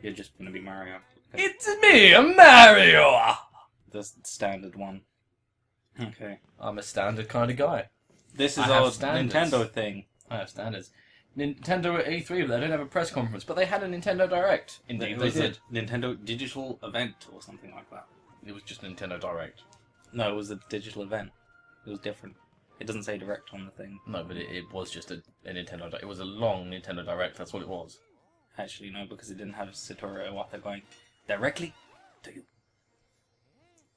You're just gonna be Mario. It's me, Mario! The standard one. Okay. I'm a standard kind of guy. This is I have our standards. Nintendo thing. I have standards. Nintendo at E3, they don't have a press conference, but they had a Nintendo Direct. Indeed, It they was did. a Nintendo digital event or something like that. It was just Nintendo Direct. No, it was a digital event. It was different. It doesn't say direct on the thing. No, but it was just a Nintendo Direct. It was a long Nintendo Direct, that's what it was. Actually, no, because it didn't have Satoru Iwata going directly to you.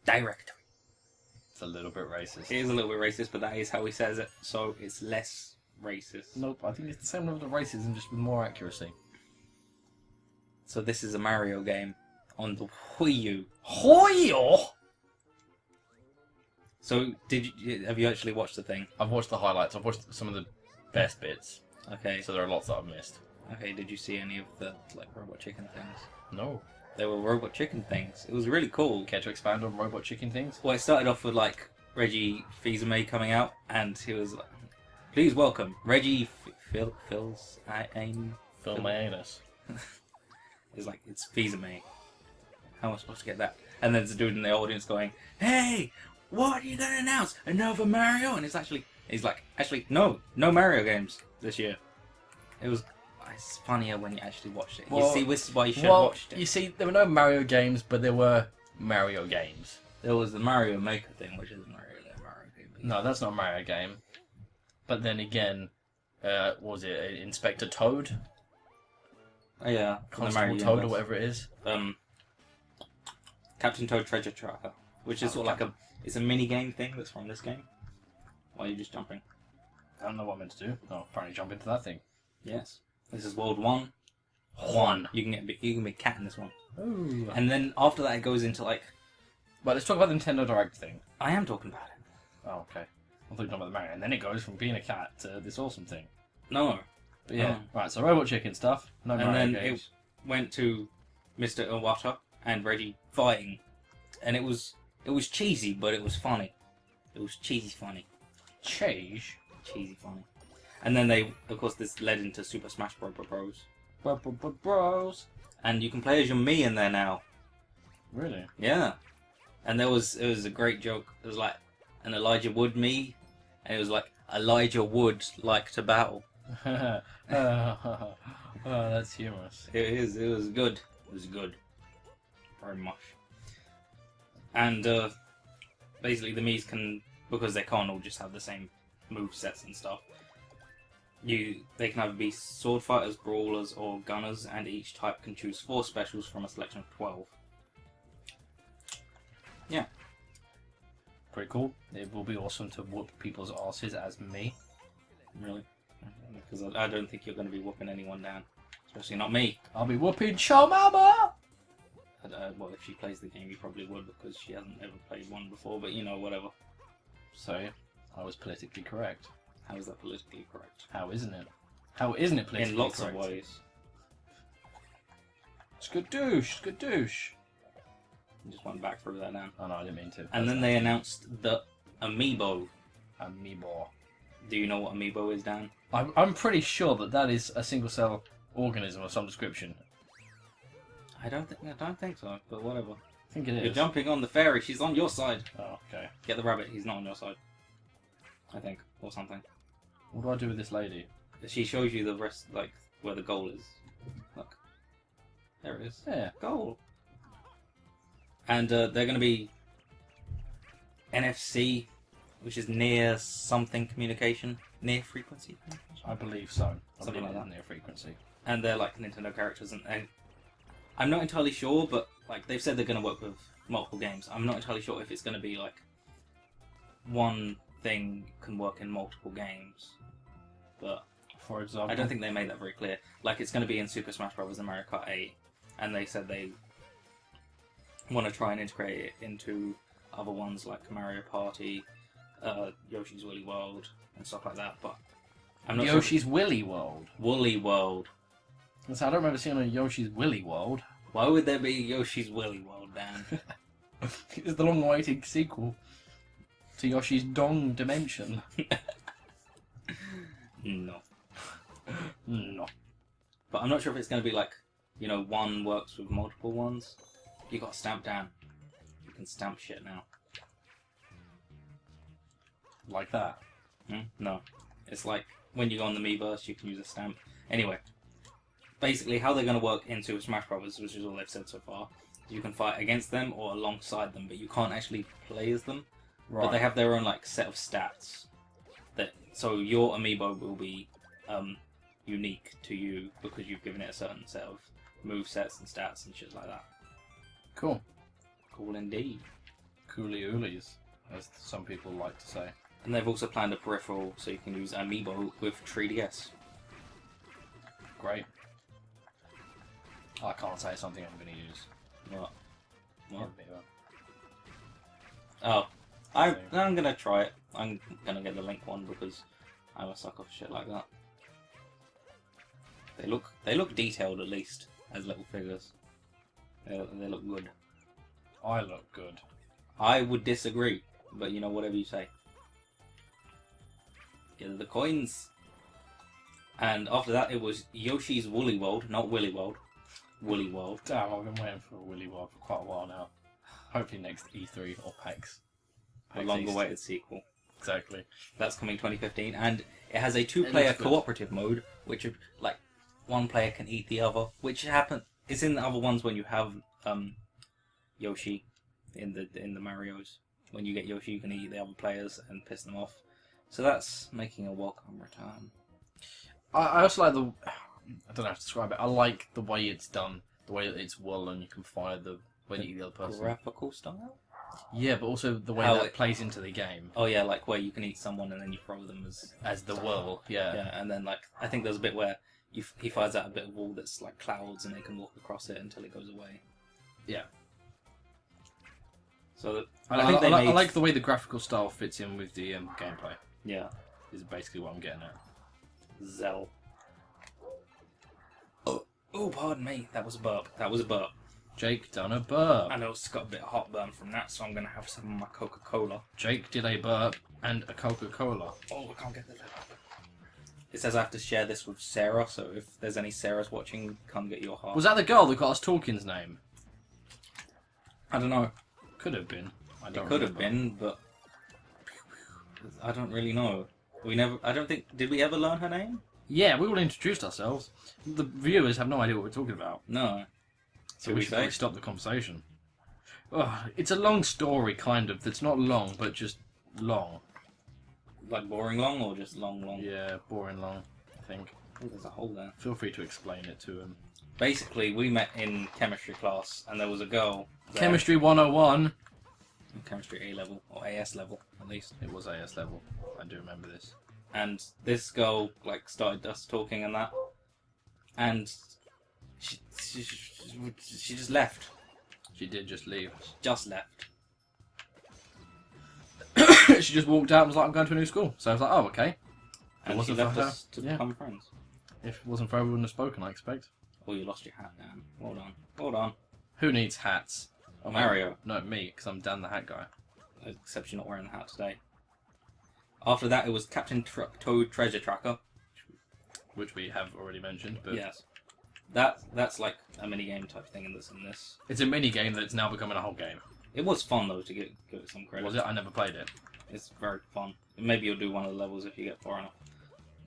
Direct. It's a little bit racist. It is a little bit racist, but that is how he says it, so it's less racist. Nope, I think it's the same level of racism, just with more accuracy. So this is a Mario game on the Wii U. Hoyo! So have you actually watched the thing? I've watched the highlights, I've watched some of the best bits, Okay. so there are lots that I've missed. Okay, did you see any of the robot chicken things? No. There were robot chicken things. It was really cool. Care to expand on robot chicken things? Well, it started off with Reggie Fils-Aimé coming out, and he was like, "Please welcome Reggie Fils-Aimé." Film my anus. It's like, it's Fils-Aimé. How am I supposed to get that? And then there's a dude in the audience going, "Hey, what are you gonna announce? Another Mario?" And he's like, actually, no Mario games this year. It's funnier when you actually watched it. Well, you see, this is why you should have watched it. You see, there were no Mario games, but there were Mario games. There was the Mario Maker thing, which isn't really a Mario game. No, that's not a Mario game. But then again, what was it Inspector Toad? Oh, yeah, Constable Toad or whatever it is. Captain Toad Treasure Tracker, which is sort of it's a mini game thing that's from this game. Why are you just jumping? I don't know what I'm meant to do. Oh, apparently jump into that thing. Yes. This is World 1. You can be a cat in this one. Ooh. And then after that it goes into Well, let's talk about the Nintendo Direct thing. I am talking about it. Oh, okay. I thought you were talking about the Mario. And then it goes from being a cat to this awesome thing. No. But yeah. Right, so Robot Chicken stuff. No And Mario then games. it went to Mr. Iwata and Reggie fighting. And it was cheesy, but it was funny. It was cheesy funny. Cheese? Cheesy funny. And then this led into Super Smash Bros. Bros. And you can play as your Mii in there now. Really? Yeah. And it was a great joke. It was like an Elijah Wood Mii, and it was like Elijah Wood like to battle. Oh, that's humorous. It was good. It was good. Very much. And basically the Miis can, because they can't all just have the same move sets and stuff, they can either be sword fighters, brawlers, or gunners, and each type can choose 4 specials from a selection of 12. Yeah. Pretty cool. It will be awesome to whoop people's asses as me. Really? Because I don't think you're going to be whooping anyone down. Especially not me. I'll be whooping Show Mama! Well, if she plays the game, you probably would, because she hasn't ever played one before, but whatever. So, I was politically correct. How is that politically correct? How isn't it? How isn't it politically In lots correct? of ways. Skadoosh, skadoosh. I just went back through that now. Oh no, I didn't mean to. And then they announced the Amiibo. Amiibo. Do you know what Amiibo is, Dan? I'm pretty sure that is a single cell organism of some description. I don't think so, but whatever. I think it is. You're jumping on the fairy, she's on your side. Oh, okay. Get the rabbit, he's not on your side. I think, or something. What do I do with this lady? She shows you the rest, where the goal is. Look. There it is. Yeah. Goal. And they're going to be NFC, which is near something communication. Near frequency communication? I believe so. Something like that. Near frequency. And they're like Nintendo characters, and I'm not entirely sure, but they've said they're going to work with multiple games. I'm not entirely sure if it's going to be one thing can work in multiple games, but for example, I don't think they made that very clear. It's going to be in Super Smash Bros. And Mario Kart 8, and they said they want to try and integrate it into other ones like Mario Party, Yoshi's Woolly World, and stuff like that. But I'm not Yoshi's Willy World. Woolly World. So I don't remember seeing a Yoshi's Willy World. Why would there be Yoshi's Woolly World, Dan? It's the long-awaited sequel to Yoshi's Dong Dimension. No. No. But I'm not sure if it's going to be you know, one works with multiple ones. You got Stamp Dan. You can stamp shit now. Like that. No. It's like when you go on the Miiverse, you can use a stamp. Anyway, basically how they're going to work in Super Smash Bros., which is all they've said so far, you can fight against them or alongside them, but you can't actually play as them. Right. But they have their own like set of stats. So your amiibo will be unique to you because you've given it a certain set of move sets and stats and shit like that. Cool. Cool indeed. Coolie oolies, as some people like to say. And they've also planned a peripheral so you can use amiibo with 3DS. Great. I can't say something I'm going to use. What? What? Yeah, Oh, I'm gonna try it. I'm gonna get the Link one because I'm a sucker for shit like that. They look detailed at least as little figures. They look good. I look good. I would disagree, but you know, whatever you say. Get the coins. And after that, it was Yoshi's Woolly World, not Willy World. Woolly World. Damn, I've been waiting for a Willy World for quite a while now. Hopefully next E3 or PAX. A long-awaited sequel. Exactly. That's coming 2015, and it has a two-player cooperative mode, which like one player can eat the other, which it's in the other ones when you have Yoshi in the Marios. When you get Yoshi, you can eat the other players and piss them off. So that's making a welcome return. I also like I don't know how to describe it. I like the way it's done, the way that it's well and you can fire when you eat the other person. Graphical style? Yeah, but also the way How that it plays into the game. Oh yeah, like where you can eat someone and then you throw them As the whirl, yeah. Yeah, and then like I think there's a bit where he fires out a bit of wall that's like clouds and they can walk across it until it goes away. Yeah. So I like the way the graphical style fits in with the gameplay. Yeah. Is basically what I'm getting at. Zell. Oh, pardon me. That was a burp. That was a burp. Jake done a burp. I know it's got a bit of heartburn from that, so I'm going to have some of my Coca-Cola. Jake did a burp and a Coca-Cola. Oh, I can't get the lid up. It says I have to share this with Sarah, so if there's any Sarahs watching, come get your heart. Was that the girl that got us Tolkien's name? I don't know. Could have been. I It don't could have remember. been, but I don't really know. I don't think... Did we ever learn her name? Yeah, we all introduced ourselves. The viewers have no idea what we're talking about. No. So we should probably stop the conversation. Oh, it's a long story, kind of. That's not long, but just long. Like boring long or just long? Yeah, boring long, I think. Oh, there's a hole there. Feel free to explain it to him. Basically, we met in chemistry class, and there was a girl there. Chemistry 101. Chemistry A level, or AS level, at least. It was AS level. I do remember this. And this girl, like, started us talking and that. And she just left. She did just leave. Just left. She just walked out and was like, I'm going to a new school. So I was like, oh, okay. And she left us to become friends. If it wasn't for her, we wouldn't have spoken, I expect. Oh, you lost your hat, Dan. Hold on. Hold on. Who needs hats? Oh, Mario. No, me, because I'm Dan the Hat Guy. Except you're not wearing the hat today. After that, it was Captain Toad Treasure Tracker. Which we have already mentioned, but... Yes. That's like a minigame type thing in this. It's a mini-game that's now becoming a whole game. It was fun, though, to give it some credit. Was it? I never played it. It's very fun. Maybe you'll do one of the levels if you get far enough.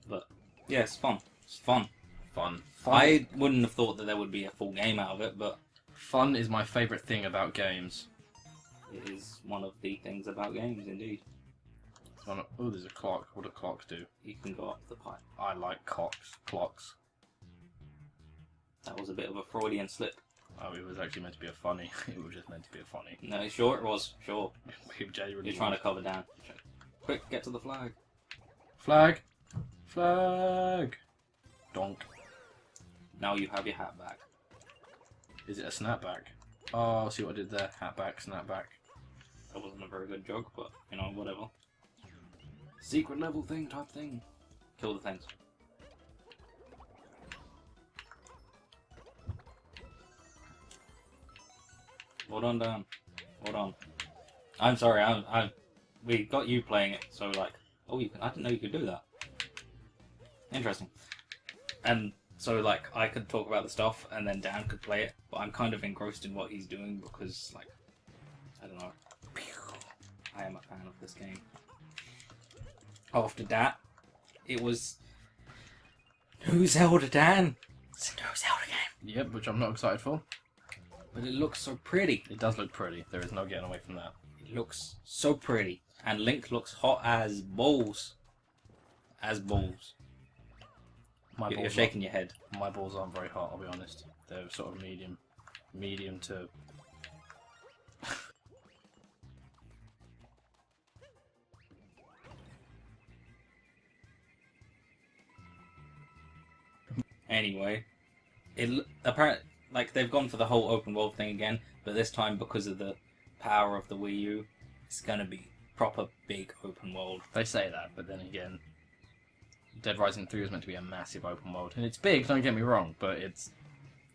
But, yeah, it's fun. It's fun. Fun. I wouldn't have thought that there would be a full game out of it, but... Fun is my favourite thing about games. It is one of the things about games, indeed. Oh, there's a clock. What do clocks do? You can go up the pipe. I like clocks. That was a bit of a Freudian slip. Oh, it was actually meant to be a funny. It was just meant to be a funny. No, sure it was. Sure. You're trying to cover down. Quick, get to the flag. Flag! Flag! Donk. Now you have your hat back. Is it a snapback? Oh, see what I did there? Hat back, snapback. That wasn't a very good joke, but, you know, whatever. Secret level thing type thing. Kill the things. Hold on, Dan. Hold on. I'm sorry, we got you playing it, so like, oh, I didn't know you could do that. Interesting. And So like I could talk about the stuff and then Dan could play it, but I'm kind of engrossed in what he's doing because like I don't know. I am a fan of this game. After that, it was New Zelda, Dan. It's a New Zelda game. Yep, which I'm not excited for. But it looks so pretty. It does look pretty. There is no getting away from that. It looks so pretty. And Link looks hot as balls. As balls. You're shaking your head. My balls aren't very hot, I'll be honest. They're sort of medium to... Anyway, apparently, like they've gone for the whole open world thing again, but this time because of the power of the Wii U, it's gonna be proper big open world. They say that, but then again, Dead Rising 3 was meant to be a massive open world, and it's big. Don't get me wrong, but it's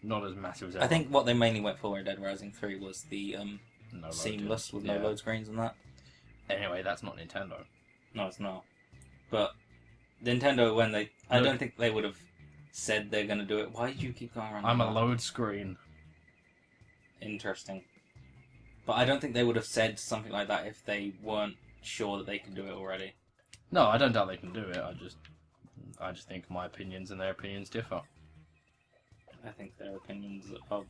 not as massive as. I think what they mainly went for in Dead Rising 3 was the no seamless with no load screens and that. Anyway, that's not Nintendo. No, it's not. But Nintendo, when I don't think they would have said they're going to do it. Why did you keep going around? I'm a load screen. Interesting. But I don't think they would have said something like that if they weren't sure that they could do it already. No, I don't doubt they can do it. I just think my opinions and their opinions differ. I think their opinions are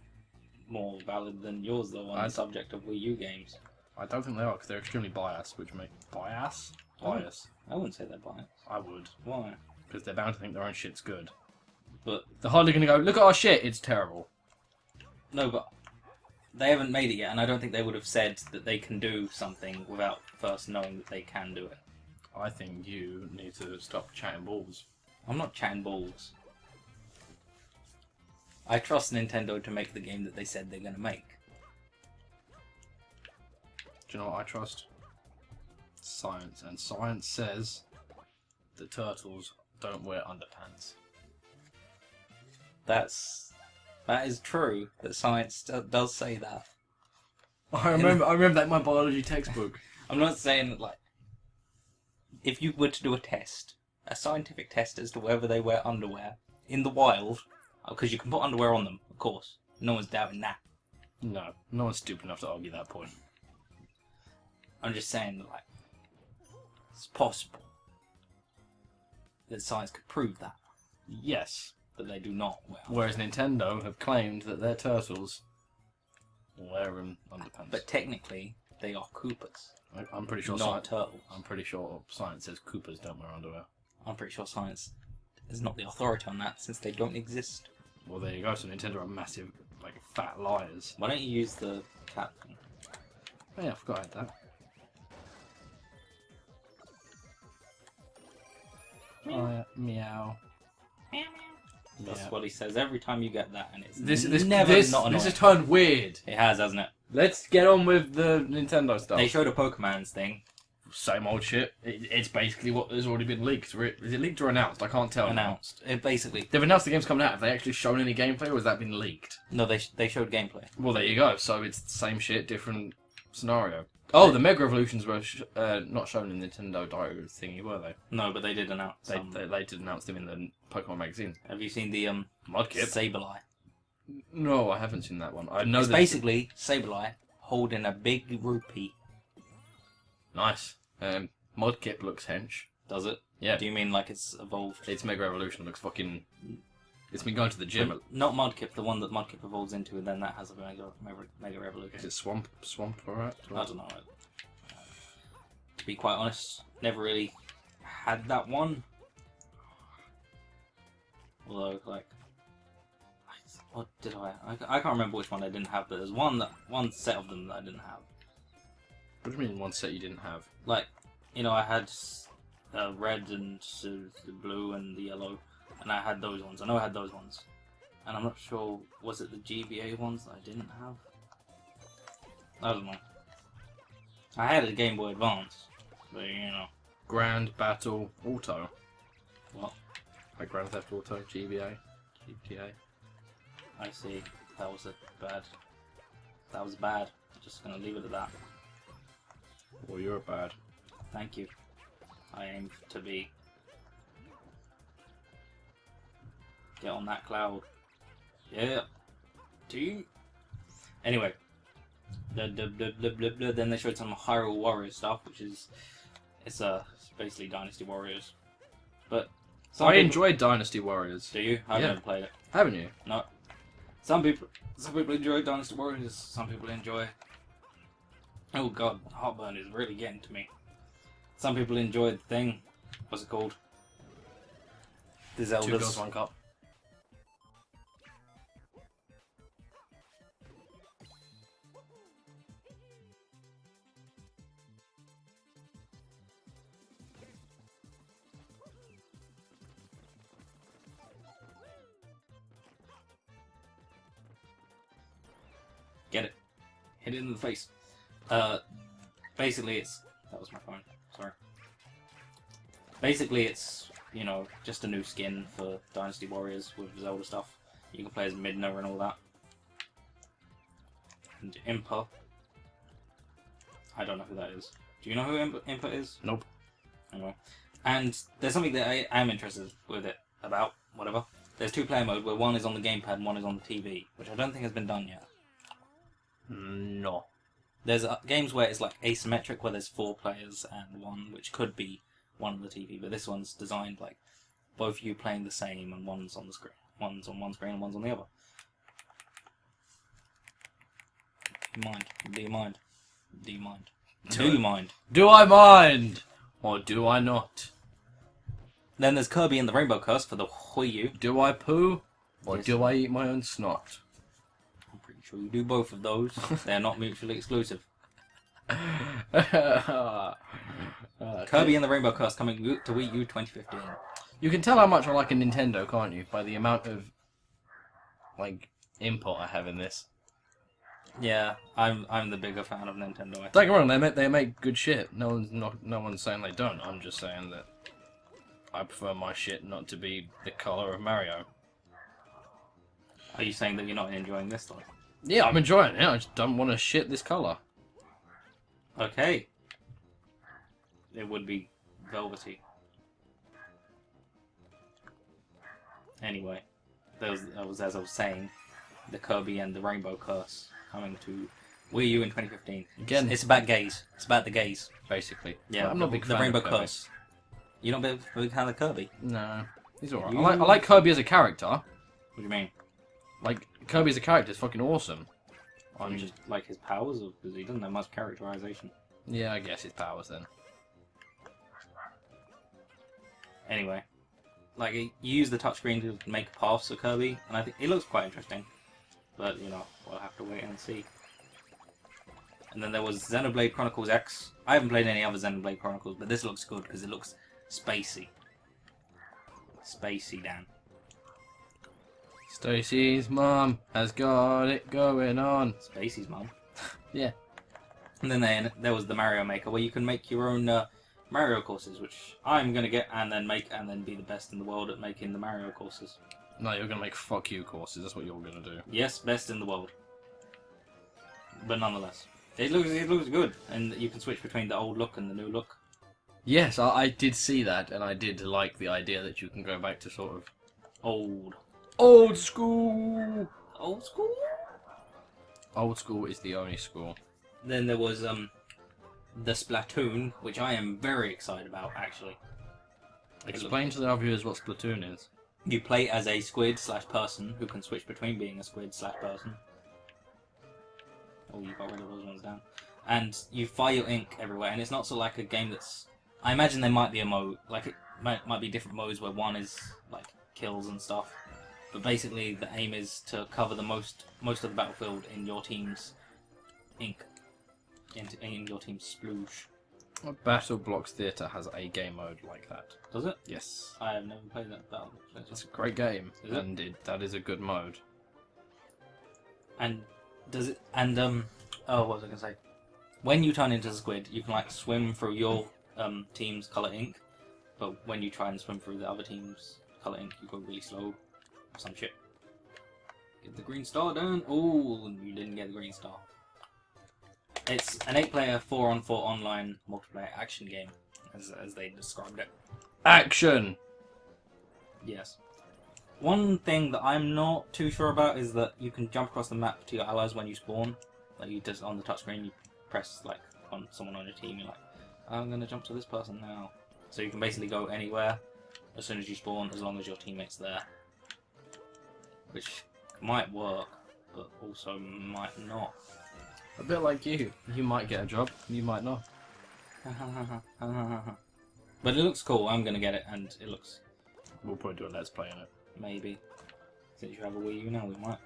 more valid than yours, though, on the subject of Wii U games. I don't think they are, because they're extremely biased, which make... Bias? Bias. I wouldn't say they're biased. I would. Why? Because they're bound to think their own shit's good. But they're hardly going to go, look at our shit, it's terrible. No, but they haven't made it yet, and I don't think they would have said that they can do something without first knowing that they can do it. I think you need to stop chatting balls. I'm not chatting balls. I trust Nintendo to make the game that they said they're going to make. Do you know what I trust? Science. And science says that turtles don't wear underpants. That is true, that science does say that. I remember that in my biology textbook. I'm not saying that, like, if you were to do a test, a scientific test as to whether they wear underwear in the wild, because you can put underwear on them, of course. No one's doubting that. No one's stupid enough to argue that point. I'm just saying that, like, it's possible that science could prove that. Yes. But they do not wear. Whereas Nintendo have claimed that their turtles wear underpants. But technically, they are Koopas. I'm pretty sure not turtles. I'm pretty sure science says Koopas don't wear underwear. I'm pretty sure science is not the authority on that since they don't exist. Well, there you go. So Nintendo are massive, like, fat liars. Why don't you use the cat thing? Oh yeah, I forgot I had that. Meow. Oh, yeah. Meow. Meow. That's what he says every time you get that, and it's This never not annoying. This has turned weird. It has, hasn't it? Let's get on with the Nintendo stuff. They showed a Pokemon's thing. Same old shit. It's basically what has already been leaked. Is it leaked or announced? I can't tell. Announced. It basically. They've announced the game's coming out. Have they actually shown any gameplay, or has that been leaked? No, they showed gameplay. Well, there you go. So it's the same shit, different scenario. Oh, the Mega Evolutions were not shown in the Nintendo Direct thingy, were they? No, but they did announce. They did announce them in the Pokemon magazine. Have you seen the Mudkip? Sableye? No, I haven't seen that one. I know it's that basically Sableye holding a big rupee. Nice. Mudkip looks hench. Does it? Yeah. Do you mean like it's evolved? Its Mega Evolution looks fucking... It's been going to the gym. But not Mudkip, the one that Mudkip evolves into, and then that has a Mega Evolution. Is it Swamp alright? I don't know. To be quite honest, never really had that one. Although, like, what did I can't remember which one I didn't have, but there's one set of them that I didn't have. What do you mean one set you didn't have? Like, you know, I had red and the blue and the yellow, and I had those ones. I know I had those ones, and I'm not sure, was it the GBA ones that I didn't have? I don't know. I had a Game Boy Advance, but you know. Grand Battle Auto. What? Like Grand Theft Auto, GBA, GTA. I see. That was bad. That was bad. I'm just gonna leave it at that. Well, you're bad. Thank you. I aim to be. Get on that cloud. Yeah. Team. Anyway. Then they showed some Hyrule Warriors stuff, which is it's basically Dynasty Warriors. But I enjoyed Dynasty Warriors. Do you? I've Yeah. never played it. Haven't you? No. Some people enjoy Dynasty Warriors. Some people enjoy. Oh god, heartburn is really getting to me. Some people enjoy the thing. What's it called? The Zeldas. 2 Girls, 1 Cup. Get it. Hit it in the face. Basically it's... That was my phone. Sorry. Basically it's, you know, just a new skin for Dynasty Warriors with Zelda stuff. You can play as Midna and all that. And Impa. I don't know who that is. Do you know who Impa is? Nope. Anyway. And there's something that I am interested with it about, whatever. There's 2-player mode where one is on the gamepad and one is on the TV, which I don't think has been done yet. No. There's games where it's like asymmetric, where there's 4 players and one, which could be one on the TV, but this one's designed like both of you playing the same, and one's on the screen, one's on one screen and one's on the other. Do you mind? Do you mind? Do you mind? Do you mind? Do I mind? Or do I not? Then there's Kirby and the Rainbow Curse for the Wii U. Do I poo? Or Yes. do I eat my own snot? I'm pretty sure you do both of those. They're not mutually exclusive. Kirby and the Rainbow Curse coming to Wii U 2015. You can tell how much I like a Nintendo, can't you? By the amount of, like, input I have in this. Yeah, I'm the bigger fan of Nintendo. I think. Don't get me wrong, they make good shit. No one's saying they don't. I'm just saying that I prefer my shit not to be the colour of Mario. Are you saying that you're not enjoying this though? Yeah, I'm enjoying it. I just don't want to shit this colour. Okay. It would be velvety. Anyway, that was as I was saying, the Kirby and the Rainbow Curse coming to Wii U in 2015. Again, It's about gays. It's about the gays. basically. Yeah, I'm not a big the fan Rainbow of Kirby. Curse. You're not a big fan of Kirby? No, he's alright. You- I like Kirby as a character. What do you mean? Like, Kirby as a character is fucking awesome. You just like his powers, or because he doesn't have much characterization. Yeah, I guess his powers then. Anyway, like you use the touchscreen to make paths for Kirby, and I think it looks quite interesting. But you know, we'll have to wait and see. And then there was Xenoblade Chronicles X. I haven't played any other Xenoblade Chronicles, but this looks good because it looks spacey. Spacey, Dan. Stacy's mom has got it going on. Spacey's mum. Yeah. And then there was the Mario Maker, where you can make your own Mario courses, which I'm gonna get and then make and then be the best in the world at making the Mario courses. No, you're gonna make fuck you courses. That's what you're gonna do. Yes, best in the world. But nonetheless, it looks good, and you can switch between the old look and the new look. Yes, I did see that, and I did like the idea that you can go back to sort of old school. Old school. Old school is the only school. Then there was the Splatoon, which I am very excited about actually. Explain to our viewers what Splatoon is. You play as a squid/person who can switch between being a squid/person. Oh, you got rid of those ones down. And you fire your ink everywhere, and it's not so like a game that's... I imagine there might be a mode, like it might be different modes where one is like kills and stuff. But basically the aim is to cover the most of the battlefield in your team's ink. In your team's splooge. Battle Blocks Theatre has a game mode like that. Does it? Yes. I have never played that battle. It's a great game, Is it? and that is a good mode. And does it? And oh, what was I gonna say? When you turn into the squid, you can like swim through your team's color ink, but when you try and swim through the other team's color ink, you go really slow. Or some shit. Get the green star down. Oh, you didn't get the green star. It's an 8-player 4-on-4 online multiplayer action game, as they described it. Action! Yes. One thing that I'm not too sure about is that you can jump across the map to your allies when you spawn. Like you just on the touchscreen, you press like on someone on your team. You're like, I'm gonna jump to this person now. So you can basically go anywhere as soon as you spawn, as long as your teammate's there. Which might work, but also might not. A bit like you. You might get a job, you might not. But it looks cool. I'm gonna get it, and it looks We'll probably do a let's play on it. maybe. Since you have a Wii U now, we might.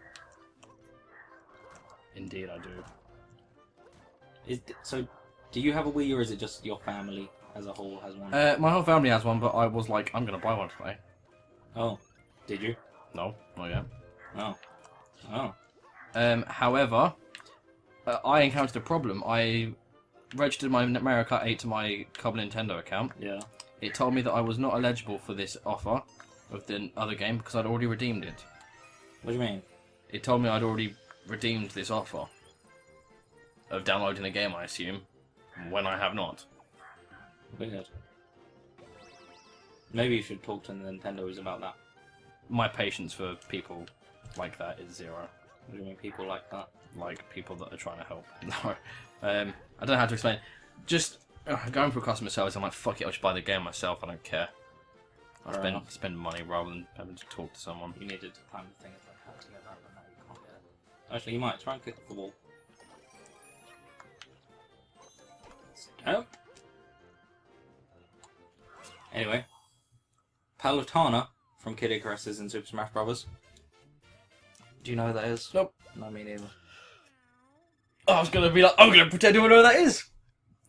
Indeed, I do. So, do you have a Wii U, or is it just your family as a whole has one? My whole family has one, but I was like, I'm gonna buy one today. Oh, did you? No, not yet. Oh, oh. However, I encountered a problem. I registered my Mario Kart 8 to my Club Nintendo account. Yeah. It told me that I was not eligible for this offer of the other game because I'd already redeemed it. What do you mean? It told me I'd already redeemed this offer of downloading the game, I assume, when I have not. Weird. Maybe you should talk to Nintendo's about that. My patience for people like that is zero. What do you mean, people like that? Like people that are trying to help. No, I don't know how to explain. Just going for customer service, I'm like, fuck it, I'll just buy the game myself. I don't care. I Fair enough. spend money rather than having to talk to someone. You needed to time the thing if I had to get that, but now you can't get it. Actually, you might try and kick off the wall. Nope. Anyway, Palutena from Kid Icarus is in Super Smash Bros. Do you know who that is? Nope. No, me neither. I was gonna be like, I'm gonna pretend to know who that is.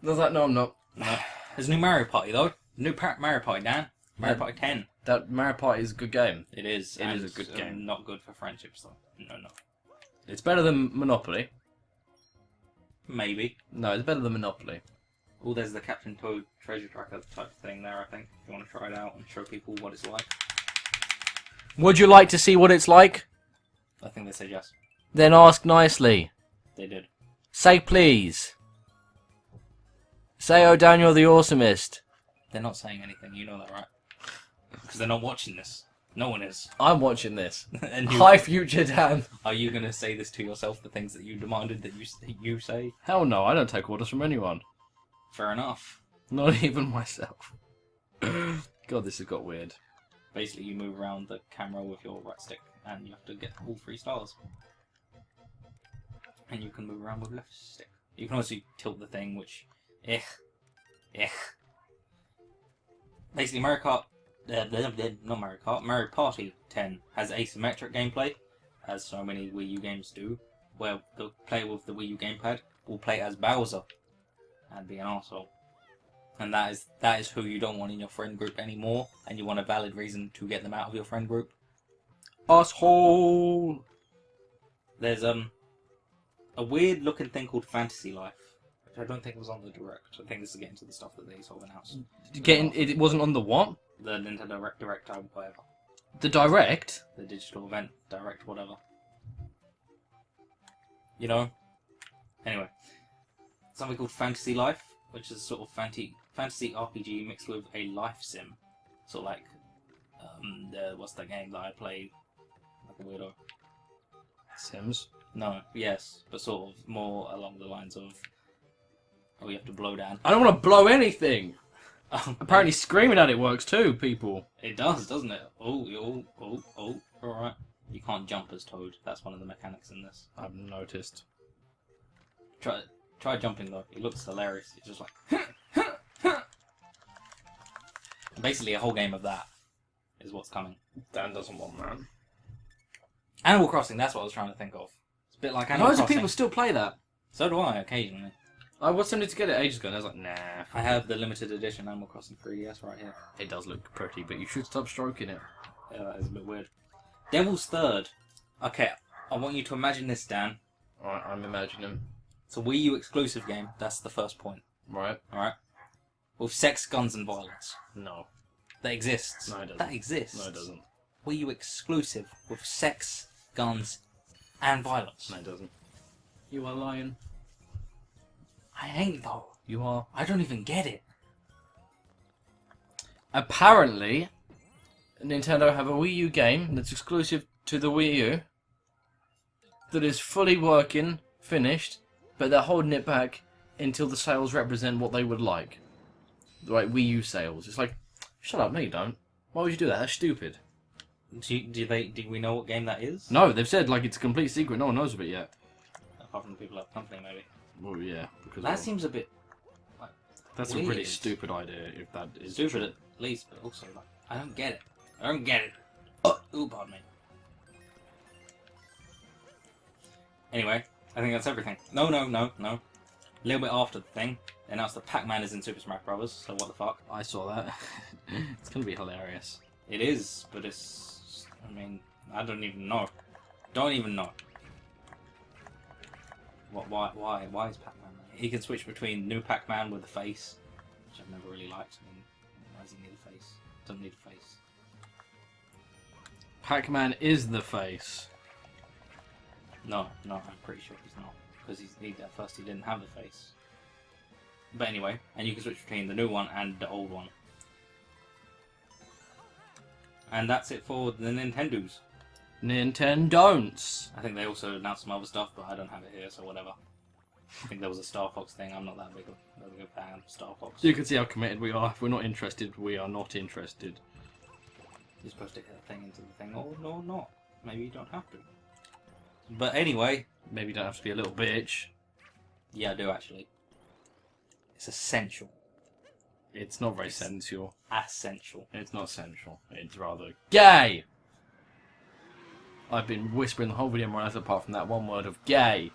I was like, no, I'm not. No. There's a new Mario Party though. New Mario Party, Dan. Mario Party 10. That Mario Party is a good game. It is. It and, is a good game. Not good for friendships though. No. It's better than Monopoly. Maybe. No, it's better than Monopoly. Oh, there's the Captain Toad treasure tracker type thing there, I think. If you want to try it out and show people what it's like. Would you like to see what it's like? I think they said yes. Then ask nicely. They did. Say please. Say, oh Daniel the Awesomest. They're not saying anything, you know that, right? Because they're not watching this. No one is. I'm watching this. And Hi, future Dan. Are you going to say this to yourself, the things that you demanded that you say? Hell no, I don't take orders from anyone. Fair enough. Not even myself. God, this has got weird. Basically, you move around the camera with your right stick, and you have to get all 3 stars. And you can move around with left stick. You can also tilt the thing, which... Basically, Mario Kart... not Mario Kart, Mario Party 10 has asymmetric gameplay, as so many Wii U games do, where the player with the Wii U gamepad will play as Bowser and be an arsehole. And that is who you don't want in your friend group anymore, and you want a valid reason to get them out of your friend group. Asshole! There's a weird looking thing called Fantasy Life, which I don't think was on the Direct. I think this is getting to the stuff that they sort of announced. It wasn't on the what? The Nintendo Direct, whatever. The Direct? The digital event, Direct, whatever. You know? Anyway. Something called Fantasy Life, which is a sort of fantasy RPG mixed with a life sim. Sort of like, what's that game that I play like a weirdo? Sims? No, yes, but sort of more along the lines of, oh, you have to blow down. I don't want to blow anything! Oh, Apparently screaming at it works too, people. it does, doesn't it? Oh, alright. You can't jump as Toad, that's one of the mechanics in this. I've noticed. Try jumping though, it looks hilarious. It's just like... Basically a whole game of that is what's coming. Dan doesn't want that. Animal Crossing, that's what I was trying to think of. It's a bit like Animal Loads of Crossing. people still play that. So do I, occasionally. I was tempted to get it ages ago and I was like, nah. I have the limited edition Animal Crossing 3DS right here. It does look pretty, but you should stop stroking it. Yeah, that is a bit weird. Devil's Third. Okay, I want you to imagine this, Dan. Alright, I'm imagining. It's a Wii U exclusive game, that's the first point. Right? Alright? With sex, guns, and violence. No. That exists. No, it doesn't. That exists. No, it doesn't. Wii U exclusive with sex, guns, and violence. No, it doesn't. You are lying. I ain't though. You are. I don't even get it. Apparently, Nintendo have a Wii U game that's exclusive to the Wii U that is fully working, finished, but they're holding it back until the sales represent what they would like. Like Wii U sales. It's like, shut up, no you don't. Why would you do that? That's stupid. Do we know what game that is? No, they've said like it's a complete secret. No one knows of it yet. Apart from the people at the company, maybe. Well, yeah, because That seems a bit that's weird. a pretty stupid idea. If that is stupid true. at least, but also like I don't get it. I don't get it. Ooh, pardon me. Anyway, I think that's everything. No. A little bit after the thing, they announced that Pac-Man is in Super Smash Bros. So what the fuck? I saw that. It's gonna be hilarious. It is, but it's. I mean, I don't even know. Don't even know. What? Why is Pac-Man there? He can switch between new Pac-Man with the face, which I've never really liked. I mean, why does he need a face? Doesn't need a face. Pac-Man is the face. No, I'm pretty sure he's not. Because at first he didn't have the face. But anyway, and you can switch between the new one and the old one. And that's it for the Nintendos. Nintendon'ts. I think they also announced some other stuff, but I don't have it here, so whatever. I think there was a Star Fox thing. I'm not that big a fan of Star Fox. You can see how committed we are. If we're not interested, we are not interested. You're supposed to get a thing into the thing. Oh, no, not. Maybe you don't have to. But anyway. Maybe you don't have to be a little bitch. Yeah, I do actually. It's essential. It's not very sensual. Essential. It's not sensual. It's rather gay. I've been whispering the whole video more or less apart from that one word of gay.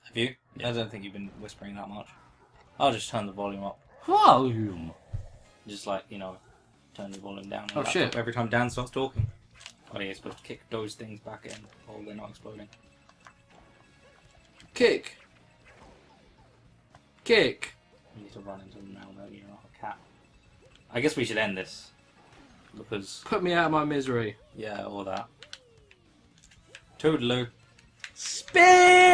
Have you? Yeah. I don't think you've been whispering that much. I'll just turn the volume up. Volume. Just like, turn the volume down. Oh, shit. Every time Dan starts talking. Oh yeah, you're supposed to kick those things back in while they're not exploding. Kick. Kick. You need to run into them now, though. You're not a cat. I guess we should end this. Because, Put me out of my misery. yeah, all that. Toodaloo. Spin!